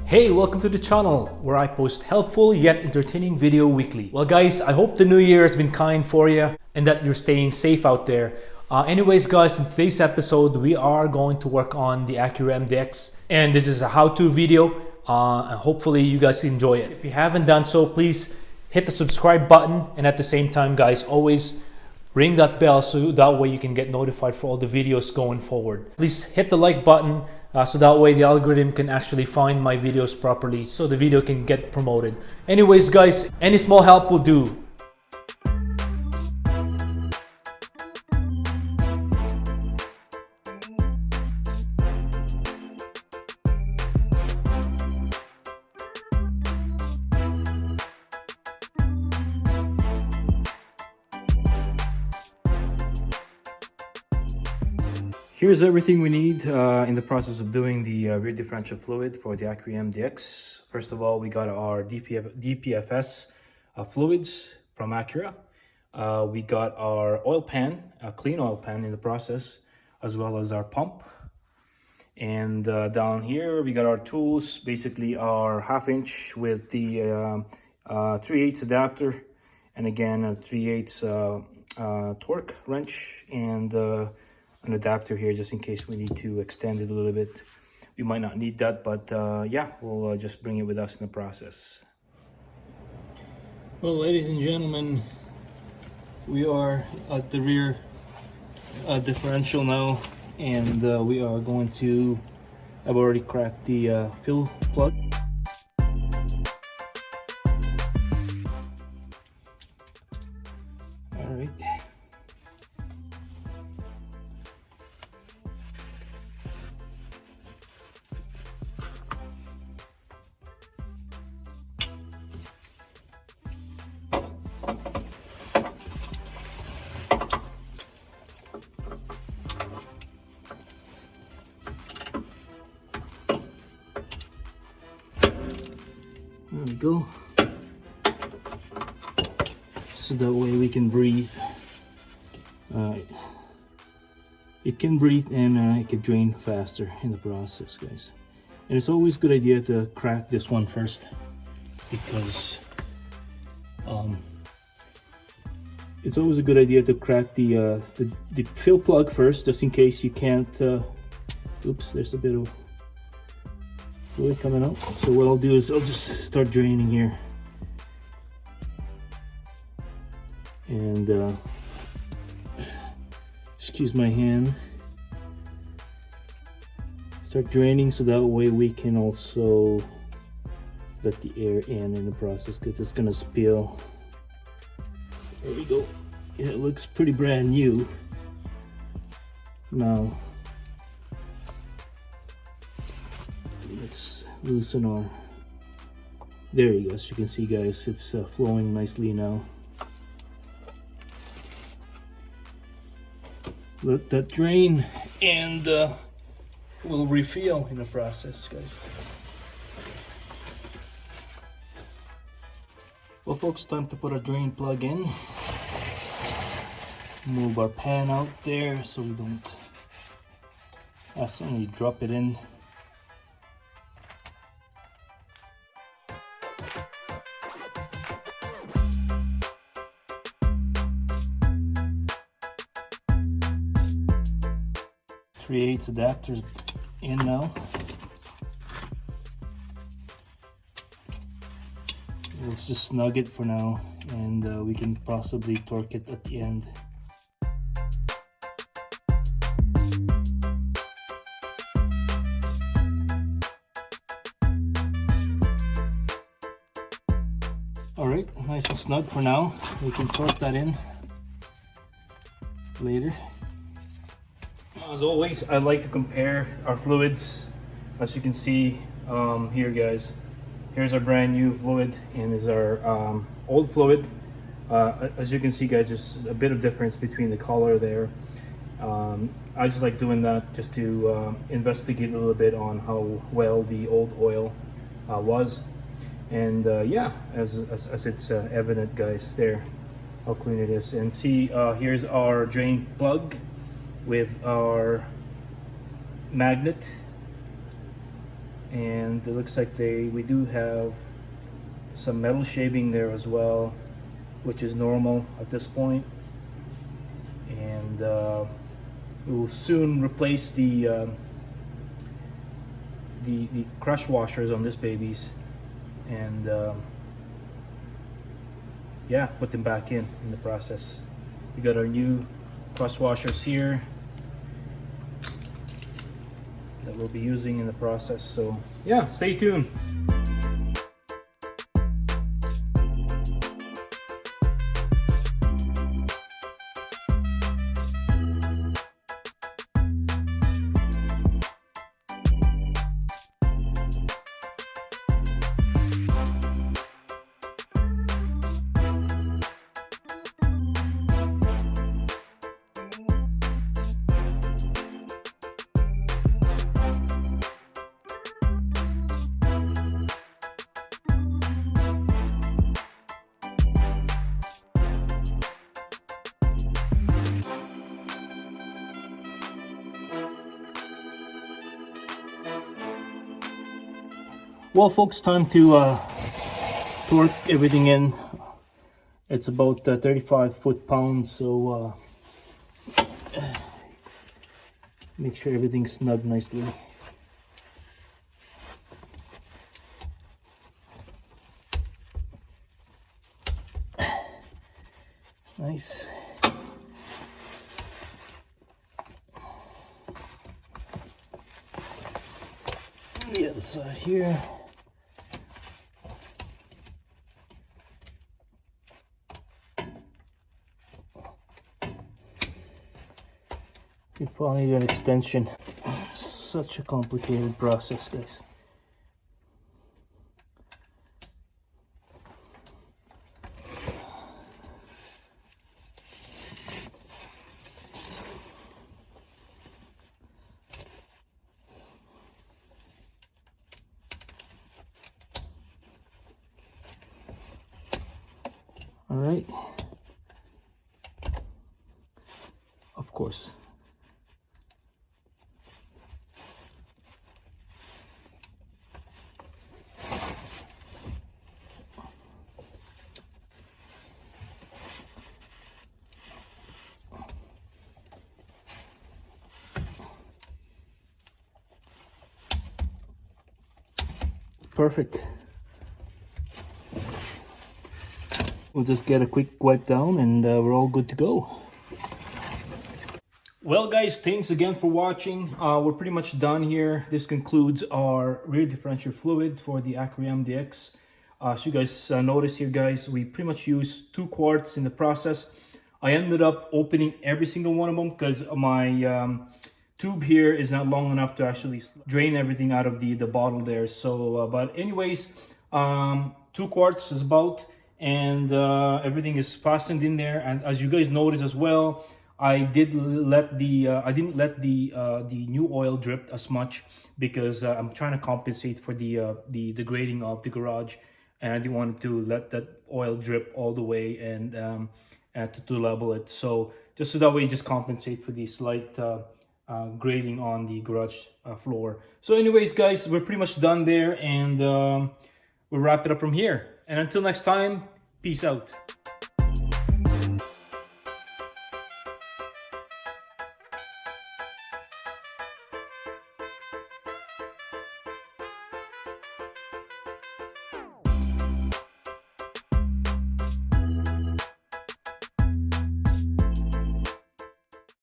Hey, welcome to the channel where I post helpful yet entertaining video weekly. Well guys, I hope the new year has been kind for you and that you're staying safe out there. Anyways guys, in today's episode we are going to work on the Acura MDX, and this is a how-to video and hopefully you guys enjoy it. If you haven't done so, please hit the subscribe button, and at the same time guys, always ring that bell so that way you can get notified for all the videos going forward. Please hit the like button so that way the algorithm can actually find my videos properly so the video can get promoted. Anyways guys, any small help will do. Here's everything we need in the process of doing the rear differential fluid for the Acura MDX. First of all, we got our DPFS fluids from Acura. We got our oil pan, a clean oil pan in the process, as well as our pump. And down here, we got our tools, basically our 1/2 inch with the 3/8 adapter, and again a 3/8 torque wrench, and an adapter here just in case we need to extend it a little bit. We might not need that, but yeah, we'll just bring it with us in the process. Well, ladies and gentlemen, we are at the rear differential now, and we are going to, I've already cracked the fill plug. All right. There we go. So that way we can breathe. It can breathe, and it can drain faster in the process, guys. And it's always a good idea to crack this one first, because it's always a good idea to crack the fill plug first, just in case you can't. Oops, there's a bit of fluid coming out. So what I'll do is I'll just start draining here, and excuse my hand. Start draining so that way we can also let the air in the process, because it's gonna spill. There we go. It looks pretty brand new now. Let's loosen our, there you go. As you can see guys, it's flowing nicely now. Let that drain, and we'll refill in the process, guys. Well folks, time to put our drain plug in. Move our pan out there so we don't accidentally drop it in. Three-eighths adapters in now. Let's just snug it for now, and we can possibly torque it at the end. All right, nice and snug for now. We can torque that in later. As always, I like to compare our fluids. As you can see here guys, here's our brand new fluid, and is our old fluid. As you can see guys, there's a bit of difference between the color there. I just like doing that just to investigate a little bit on how well the old oil was. And yeah, as it's evident guys there, how clean it is. And see, here's our drain plug with our magnet, and it looks like we do have some metal shaving there as well, which is normal at this point. And we will soon replace the crush washers on this babies, and yeah, put them back in the process. We got our new crush washers here that we'll be using in the process. So yeah, stay tuned. Well, folks, time to torque everything in. It's about 35 foot-pounds, so make sure everything's snug nicely. Nice. The other side here. You probably need an extension. Such a complicated process, guys. All right. Of course. Perfect. We'll just get a quick wipe down and we're all good to go. Well, guys, thanks again for watching. We're pretty much done here. This concludes our rear differential fluid for the Acura MDX. So you guys notice here, guys, we pretty much used 2 quarts in the process. I ended up opening every single one of them because my tube here is not long enough to actually drain everything out of the bottle there. So but anyways, 2 quarts is about, and everything is fastened in there. And as you guys notice as well, I didn't let the new oil drip as much because I'm trying to compensate for the grading of the garage, and I didn't want to let that oil drip all the way and to level it. So just so that way, just compensate for the slight grading on the garage floor. So anyways, guys, we're pretty much done there, and we'll wrap it up from here. And until next time, peace out.